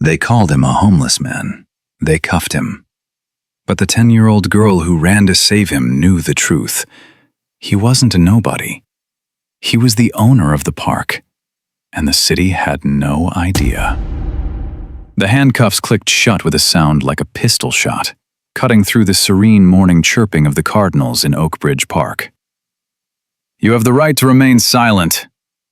They called him a homeless man. They cuffed him. But the 10-year-old girl who ran to save him knew the truth. He wasn't a nobody. He was the owner of the park, and the city had no idea. The handcuffs clicked shut with a sound like a pistol shot, cutting through the serene morning chirping of the cardinals in Oak Bridge Park. "You have the right to remain silent,"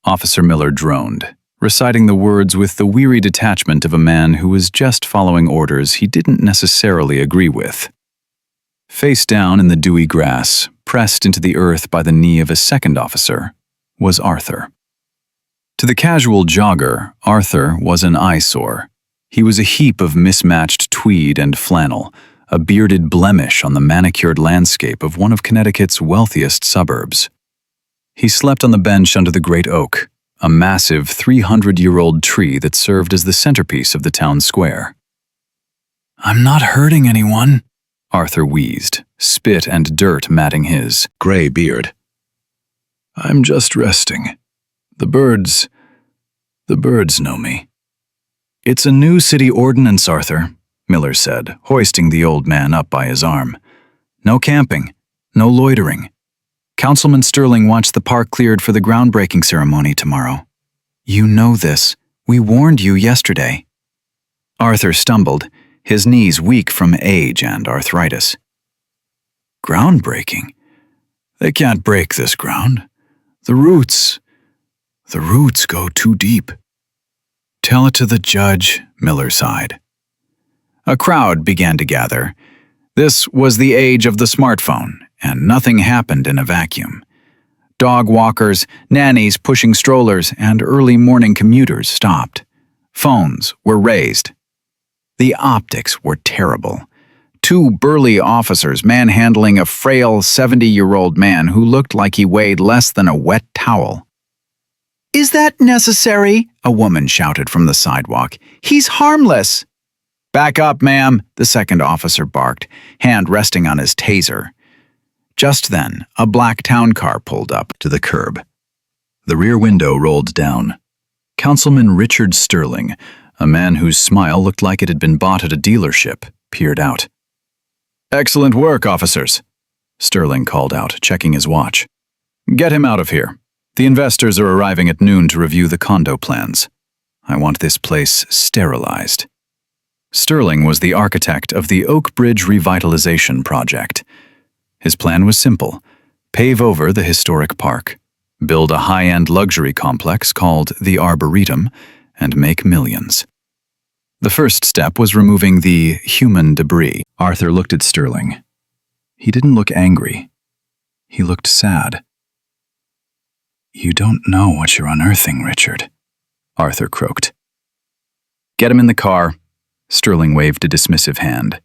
Officer Miller droned, reciting the words with the weary detachment of a man who was just following orders he didn't necessarily agree with. Face down in the dewy grass, pressed into the earth by the knee of a second officer, was Arthur. To the casual jogger, Arthur was an eyesore. He was a heap of mismatched tweed and flannel, a bearded blemish on the manicured landscape of one of Connecticut's wealthiest suburbs. He slept on the bench under the great oak, a massive 300-year-old tree that served as the centerpiece of the town square. "I'm not hurting anyone," Arthur wheezed, spit and dirt matting his gray beard. "I'm just resting. The birds know me." "It's a new city ordinance, Arthur," Miller said, hoisting the old man up by his arm. "No camping, no loitering. Councilman Sterling wants the park cleared for the groundbreaking ceremony tomorrow. You know this. We warned you yesterday." Arthur stumbled, his knees weak from age and arthritis. "Groundbreaking? They can't break this ground. The roots go too deep." "Tell it to the judge," Miller sighed. A crowd began to gather. This was the age of the smartphone, and nothing happened in a vacuum. Dog walkers, nannies pushing strollers, and early morning commuters stopped. Phones were raised. The optics were terrible. Two burly officers manhandling a frail 70-year-old man who looked like he weighed less than a wet towel. "Is that necessary?" a woman shouted from the sidewalk. "He's harmless." "Back up, ma'am," the second officer barked, hand resting on his taser. Just then, a black town car pulled up to the curb. The rear window rolled down. Councilman Richard Sterling, a man whose smile looked like it had been bought at a dealership, peered out. "Excellent work, officers," Sterling called out, checking his watch. "Get him out of here. The investors are arriving at noon to review the condo plans. I want this place sterilized." Sterling was the architect of the Oak Bridge Revitalization Project. His plan was simple: pave over the historic park, build a high-end luxury complex called the Arboretum, and make millions. The first step was removing the human debris. Arthur looked at Sterling. He didn't look angry. He looked sad. "You don't know what you're unearthing, Richard," Arthur croaked. "Get him in the car." Sterling waved a dismissive hand.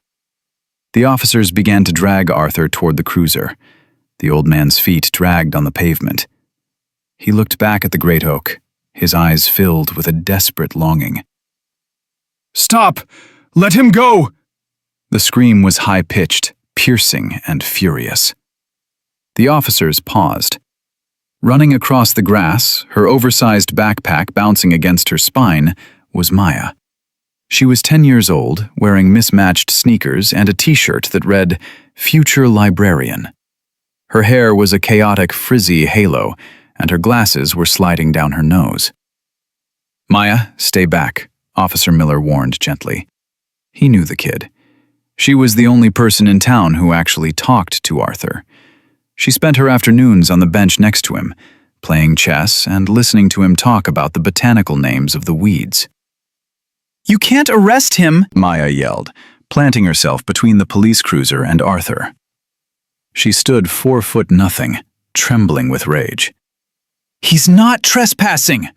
The officers began to drag Arthur toward the cruiser. The old man's feet dragged on the pavement. He looked back at the great oak, his eyes filled with a desperate longing. "Stop! Let him go!" The scream was high-pitched, piercing, and furious. The officers paused. Running across the grass, her oversized backpack bouncing against her spine, was Maya. She was 10 years old, wearing mismatched sneakers and a t-shirt that read, "Future Librarian." Her hair was a chaotic, frizzy halo, and her glasses were sliding down her nose. "Maya, stay back," Officer Miller warned gently. He knew the kid. She was the only person in town who actually talked to Arthur. She spent her afternoons on the bench next to him, playing chess and listening to him talk about the botanical names of the weeds. "You can't arrest him," Maya yelled, planting herself between the police cruiser and Arthur. She stood 4'0", trembling with rage. "He's not trespassing!"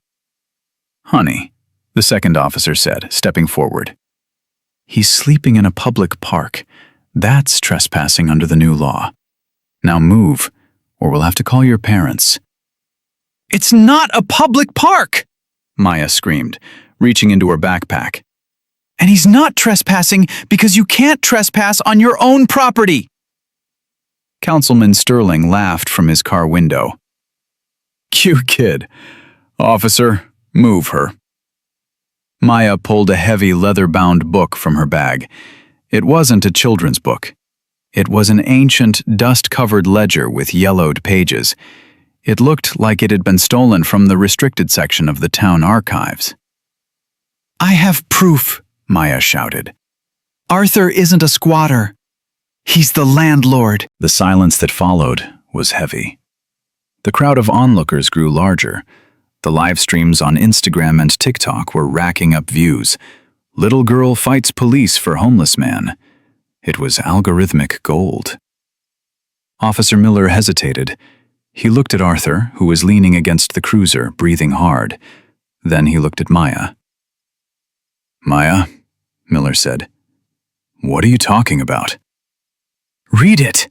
"Honey," the second officer said, stepping forward. "He's sleeping in a public park. That's trespassing under the new law. Now move, or we'll have to call your parents." "It's not a public park!" Maya screamed, reaching into her backpack. "And he's not trespassing because you can't trespass on your own property." Councilman Sterling laughed from his car window. "Cute kid. Officer, move her." Maya pulled a heavy leather-bound book from her bag. It wasn't a children's book. It was an ancient, dust-covered ledger with yellowed pages. It looked like it had been stolen from the restricted section of the town archives. "I have proof," Maya shouted. "Arthur isn't a squatter. He's the landlord." The silence that followed was heavy. The crowd of onlookers grew larger. The live streams on Instagram and TikTok were racking up views. Little girl fights police for homeless man. It was algorithmic gold. Officer Miller hesitated. He looked at Arthur, who was leaning against the cruiser, breathing hard. Then he looked at Maya. "Maya," Miller said, "what are you talking about?" "Read it."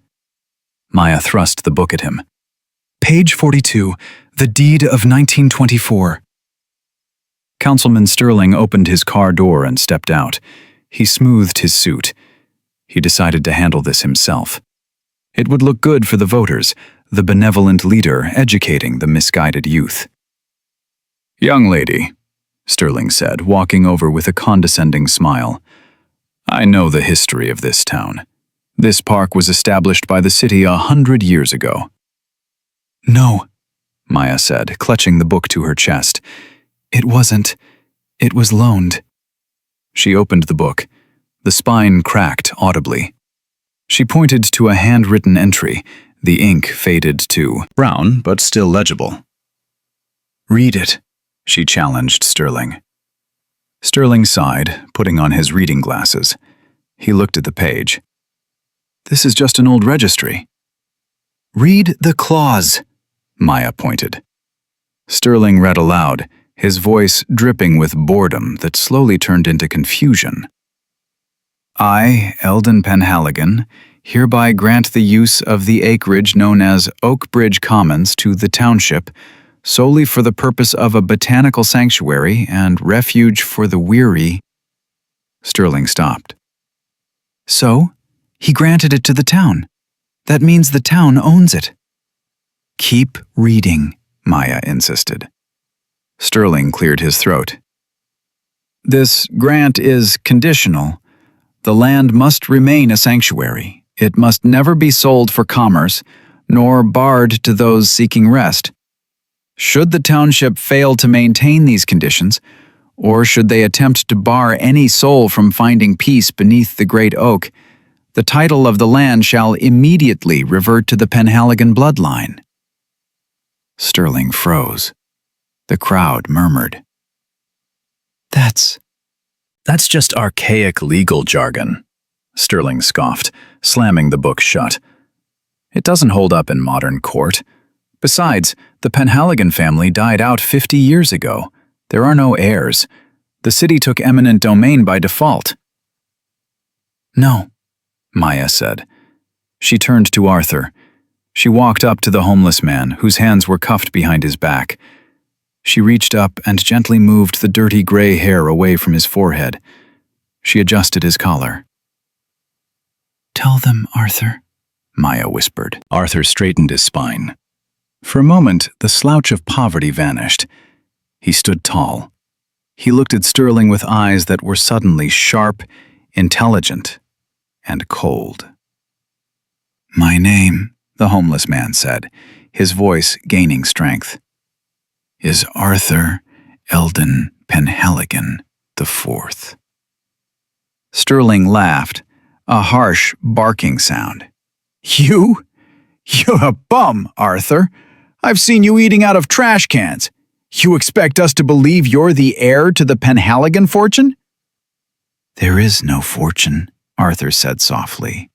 Maya thrust the book at him. "Page 42, the deed of 1924. Councilman Sterling opened his car door and stepped out. He smoothed his suit. He decided to handle this himself. It would look good for the voters, the benevolent leader educating the misguided youth. "Young lady," Sterling said, walking over with a condescending smile, "I know the history of this town. This park was established by the city 100 years ago." "No," Maya said, clutching the book to her chest. "It wasn't. It was loaned." She opened the book. The spine cracked audibly. She pointed to a handwritten entry. The ink faded to brown, but still legible. "Read it," she challenged Sterling. Sterling sighed, putting on his reading glasses. He looked at the page. "This is just an old registry." "Read the clause," Maya pointed. Sterling read aloud, his voice dripping with boredom that slowly turned into confusion. "I, Eldon Penhaligon, hereby grant the use of the acreage known as Oak Bridge Commons to the township solely for the purpose of a botanical sanctuary and refuge for the weary." Sterling stopped. "So, he granted it to the town. That means the town owns it." "Keep reading," Maya insisted. Sterling cleared his throat. "This grant is conditional. The land must remain a sanctuary. It must never be sold for commerce, nor barred to those seeking rest. Should the township fail to maintain these conditions, or should they attempt to bar any soul from finding peace beneath the great oak, the title of the land shall immediately revert to the Penhaligon bloodline." Sterling froze. The crowd murmured. That's just archaic legal jargon," Sterling scoffed, slamming the book shut. "It doesn't hold up in modern court. Besides, the Penhaligon family died out 50 years ago. There are no heirs. The city took eminent domain by default." "No," Maya said. She turned to Arthur. She walked up to the homeless man, whose hands were cuffed behind his back. She reached up and gently moved the dirty gray hair away from his forehead. She adjusted his collar. "Tell them, Arthur," Maya whispered. Arthur straightened his spine. For a moment, the slouch of poverty vanished. He stood tall. He looked at Sterling with eyes that were suddenly sharp, intelligent, and cold. "My name," the homeless man said, his voice gaining strength, "is Arthur Eldon Penhaligon IV." Sterling laughed, a harsh, barking sound. "You? You're a bum, Arthur. I've seen you eating out of trash cans. You expect us to believe you're the heir to the Penhaligon fortune?" "There is no fortune," Arthur said softly.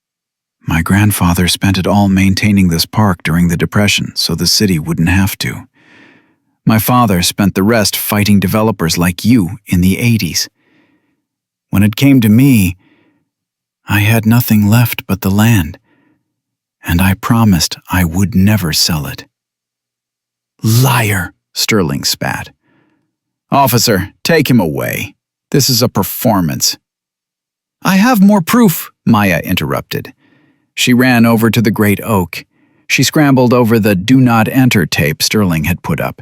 "My grandfather spent it all maintaining this park during the Depression so the city wouldn't have to. My father spent the rest fighting developers like you in the 80s. When it came to me, I had nothing left but the land, and I promised I would never sell it." "Liar," Sterling spat. "Officer, take him away. This is a performance." "I have more proof," Maya interrupted. She ran over to the great oak. She scrambled over the "Do Not Enter" tape Sterling had put up.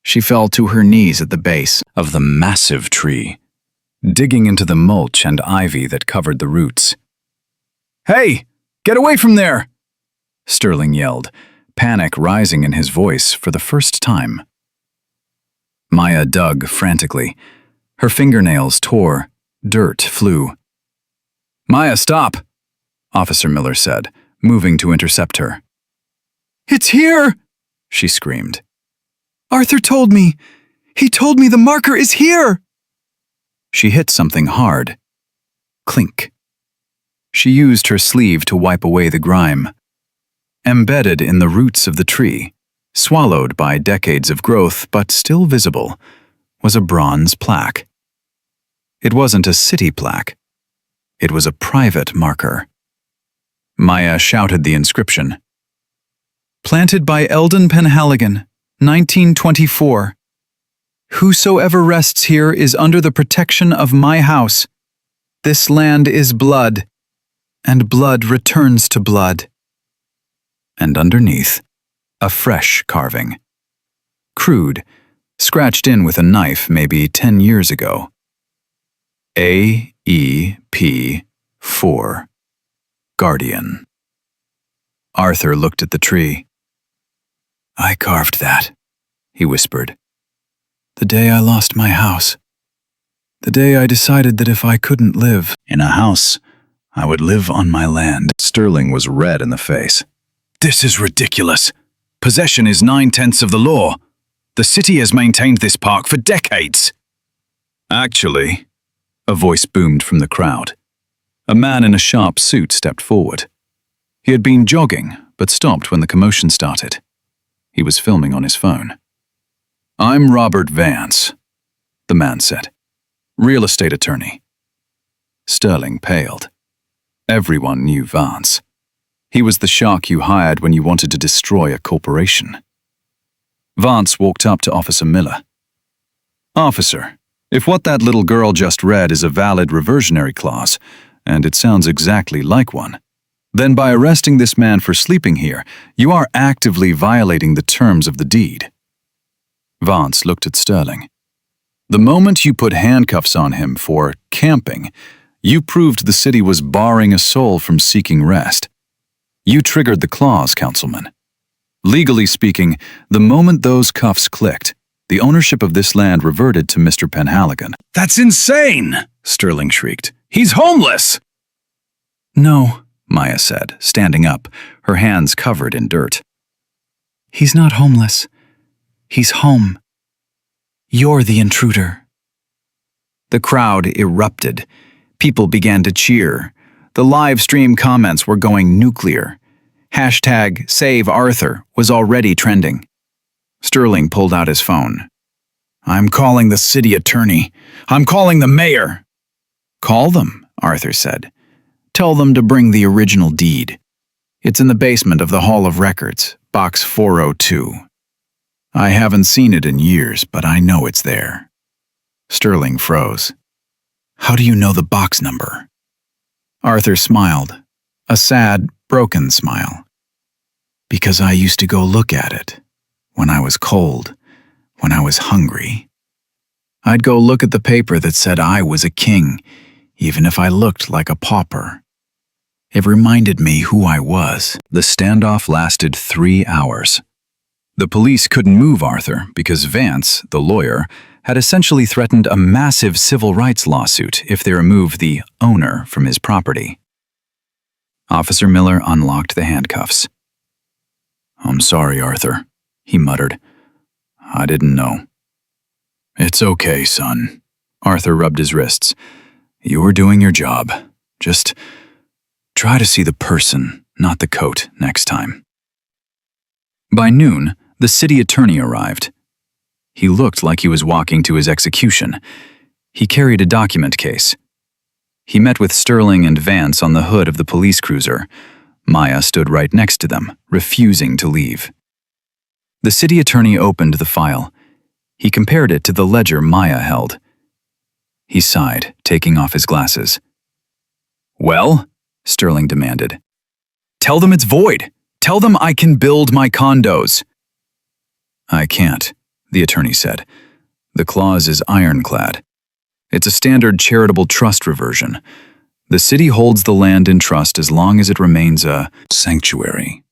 She fell to her knees at the base of the massive tree, digging into the mulch and ivy that covered the roots. "Hey, get away from there!" Sterling yelled, panic rising in his voice for the first time. Maya dug frantically. Her fingernails tore. Dirt flew. "Maya, stop!" Officer Miller said, moving to intercept her. "It's here!" she screamed. "Arthur told me! He told me the marker is here!" She hit something hard. Clink. She used her sleeve to wipe away the grime. Embedded in the roots of the tree, swallowed by decades of growth but still visible, was a bronze plaque. It wasn't a city plaque. It was a private marker. Maya shouted the inscription. "Planted by Eldon Penhaligon, 1924. Whosoever rests here is under the protection of my house. This land is blood, and blood returns to blood." And underneath, a fresh carving. Crude, scratched in with a knife maybe 10 years ago. AEP 4. Guardian. Arthur looked at the tree. "I carved that," he whispered. "The day I lost my house. The day I decided that if I couldn't live in a house, I would live on my land." Sterling was red in the face. "This is ridiculous. Possession is 9/10 of the law. The city has maintained this park for decades." "Actually," a voice boomed from the crowd. A man in a sharp suit stepped forward. He had been jogging, but stopped when the commotion started. He was filming on his phone. "I'm Robert Vance," the man said. "Real estate attorney." Sterling paled. Everyone knew Vance. He was the shark you hired when you wanted to destroy a corporation. Vance walked up to Officer Miller. "Officer, if what that little girl just read is a valid reversionary clause, and it sounds exactly like one, then by arresting this man for sleeping here, you are actively violating the terms of the deed." Vance looked at Sterling. "The moment you put handcuffs on him for camping, you proved the city was barring a soul from seeking rest. You triggered the clause, councilman. Legally speaking, the moment those cuffs clicked, the ownership of this land reverted to Mr. Penhaligon." "That's insane!" Sterling shrieked. "He's homeless!" "No," Maya said, standing up, her hands covered in dirt. "He's not homeless. He's home. You're the intruder." The crowd erupted. People began to cheer. The live stream comments were going nuclear. #SaveArthur was already trending. Sterling pulled out his phone. "I'm calling the city attorney. I'm calling the mayor." "Call them," Arthur said. "Tell them to bring the original deed. It's in the basement of the Hall of Records, box 402. I haven't seen it in years, but I know it's there." Sterling froze. "How do you know the box number?" Arthur smiled, a sad, broken smile. "Because I used to go look at it, when I was cold, when I was hungry. I'd go look at the paper that said I was a king, even if I looked like a pauper. It reminded me who I was." The standoff lasted 3 hours. The police couldn't move Arthur because Vance, the lawyer, had essentially threatened a massive civil rights lawsuit if they removed the owner from his property. Officer Miller unlocked the handcuffs. "I'm sorry, Arthur," he muttered. "I didn't know." "It's okay, son." Arthur rubbed his wrists. "You were doing your job. Just try to see the person, not the coat, next time." By noon, the city attorney arrived. He looked like he was walking to his execution. He carried a document case. He met with Sterling and Vance on the hood of the police cruiser. Maya stood right next to them, refusing to leave. The city attorney opened the file. He compared it to the ledger Maya held. He sighed, taking off his glasses. "Well?" Sterling demanded. "Tell them it's void. Tell them I can build my condos." "I can't," the attorney said. The clause is ironclad. It's a standard charitable trust reversion. The city holds the land in trust as long as it remains a sanctuary.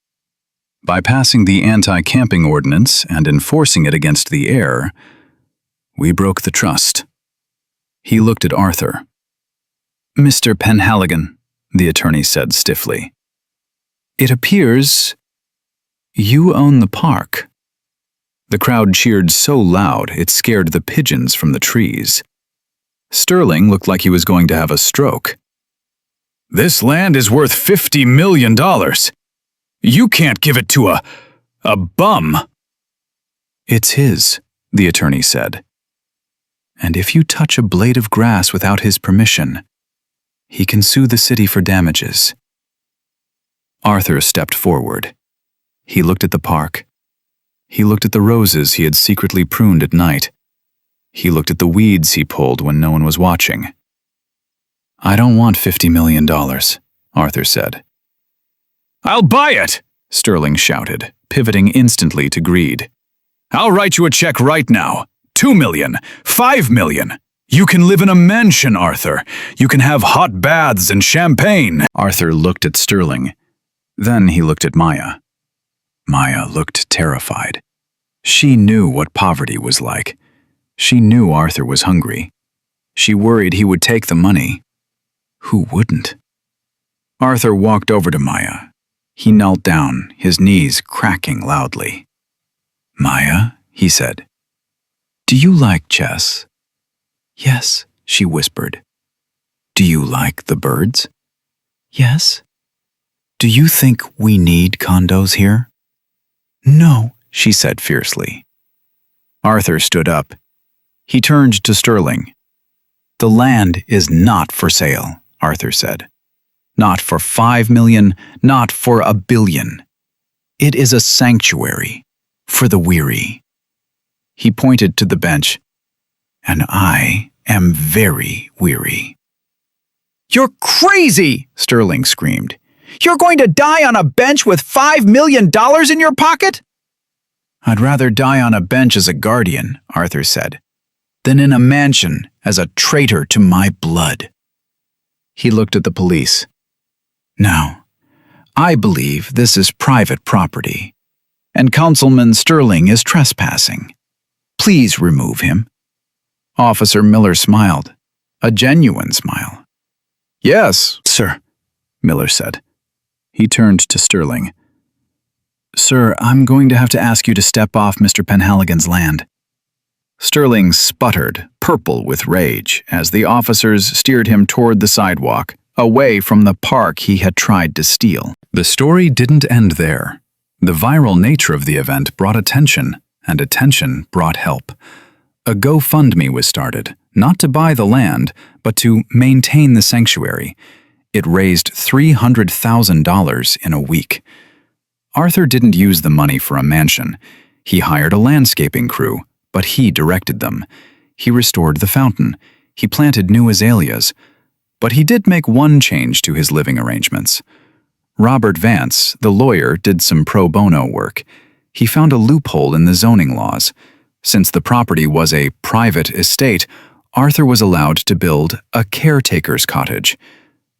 By passing the anti-camping ordinance and enforcing it against the heir, we broke the trust. He looked at Arthur. Mr. Penhaligon, the attorney said stiffly, it appears you own the park. The crowd cheered so loud it scared the pigeons from the trees. Sterling looked like he was going to have a stroke. This land is worth $50 million. You can't give it to a bum. It's his, the attorney said. And if you touch a blade of grass without his permission, he can sue the city for damages. Arthur stepped forward. He looked at the park. He looked at the roses he had secretly pruned at night. He looked at the weeds he pulled when no one was watching. I don't want $50 million, Arthur said. I'll buy it, Sterling shouted, pivoting instantly to greed. I'll write you a check right now. $2 million, $5 million. You can live in a mansion, Arthur. You can have hot baths and champagne. Arthur looked at Sterling. Then he looked at Maya. Maya looked terrified. She knew what poverty was like. She knew Arthur was hungry. She worried he would take the money. Who wouldn't? Arthur walked over to Maya. He knelt down, his knees cracking loudly. Maya, he said, do you like chess? Yes, she whispered. Do you like the birds? Yes. Do you think we need condos here? No, she said fiercely. Arthur stood up. He turned to Sterling. The land is not for sale, Arthur said. Not for $5 million, not for $1 billion. It is a sanctuary for the weary. He pointed to the bench. And I am very weary. You're crazy, Sterling screamed. You're going to die on a bench with $5 million in your pocket? I'd rather die on a bench as a guardian, Arthur said, than in a mansion as a traitor to my blood. He looked at the police. Now, I believe this is private property, and Councilman Sterling is trespassing. Please remove him. Officer Miller smiled, a genuine smile. Yes, sir, Miller said. He turned to Sterling. Sir, I'm going to have to ask you to step off Mr. Penhaligon's land. Sterling sputtered, purple with rage, as the officers steered him toward the sidewalk, away from the park he had tried to steal. The story didn't end there. The viral nature of the event brought attention, and attention brought help. A GoFundMe was started, not to buy the land, but to maintain the sanctuary. It raised $300,000 in a week. Arthur didn't use the money for a mansion. He hired a landscaping crew, but he directed them. He restored the fountain. He planted new azaleas. But he did make one change to his living arrangements. Robert Vance, the lawyer, did some pro bono work. He found a loophole in the zoning laws. Since the property was a private estate, Arthur was allowed to build a caretaker's cottage.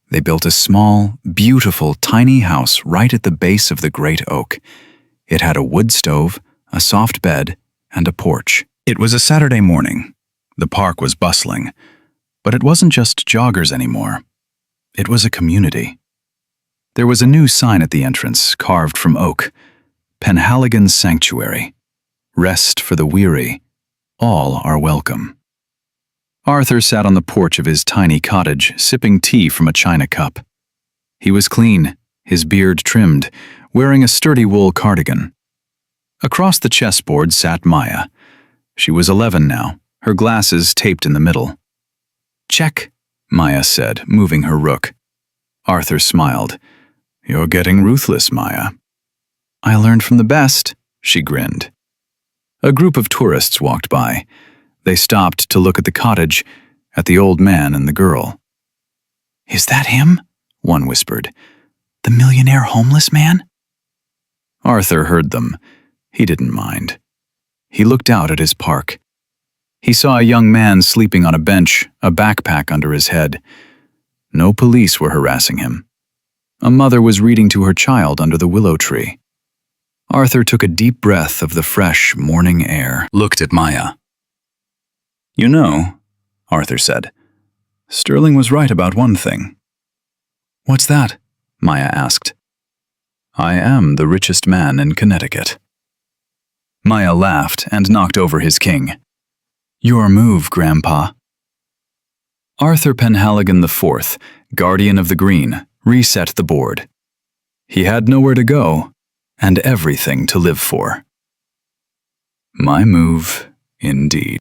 They built a small, beautiful, tiny house right at the base of the great oak. It had a wood stove, a soft bed, and a porch. It was a Saturday morning. The park was bustling. But it wasn't just joggers anymore. It was a community. There was a new sign at the entrance, carved from oak. Penhaligon's Sanctuary. Rest for the weary. All are welcome. Arthur sat on the porch of his tiny cottage, sipping tea from a china cup. He was clean, his beard trimmed, wearing a sturdy wool cardigan. Across the chessboard sat Maya. She was 11 now, her glasses taped in the middle. Check, Maya said, moving her rook. Arthur smiled. You're getting ruthless, Maya. I learned from the best, she grinned. A group of tourists walked by. They stopped to look at the cottage, at the old man and the girl. Is that him? One whispered. The millionaire homeless man? Arthur heard them. He didn't mind. he looked out at his park. He saw a young man sleeping on a bench, a backpack under his head. No police were harassing him. A mother was reading to her child under the willow tree. Arthur took a deep breath of the fresh morning air, looked at Maya. "You know," Arthur said, "Sterling was right about one thing." "What's that?" Maya asked. "I am the richest man in Connecticut." Maya laughed and knocked over his king. "Your move, Grandpa." Arthur Penhaligon IV, Guardian of the Green, reset the board. He had nowhere to go and everything to live for. My move, indeed.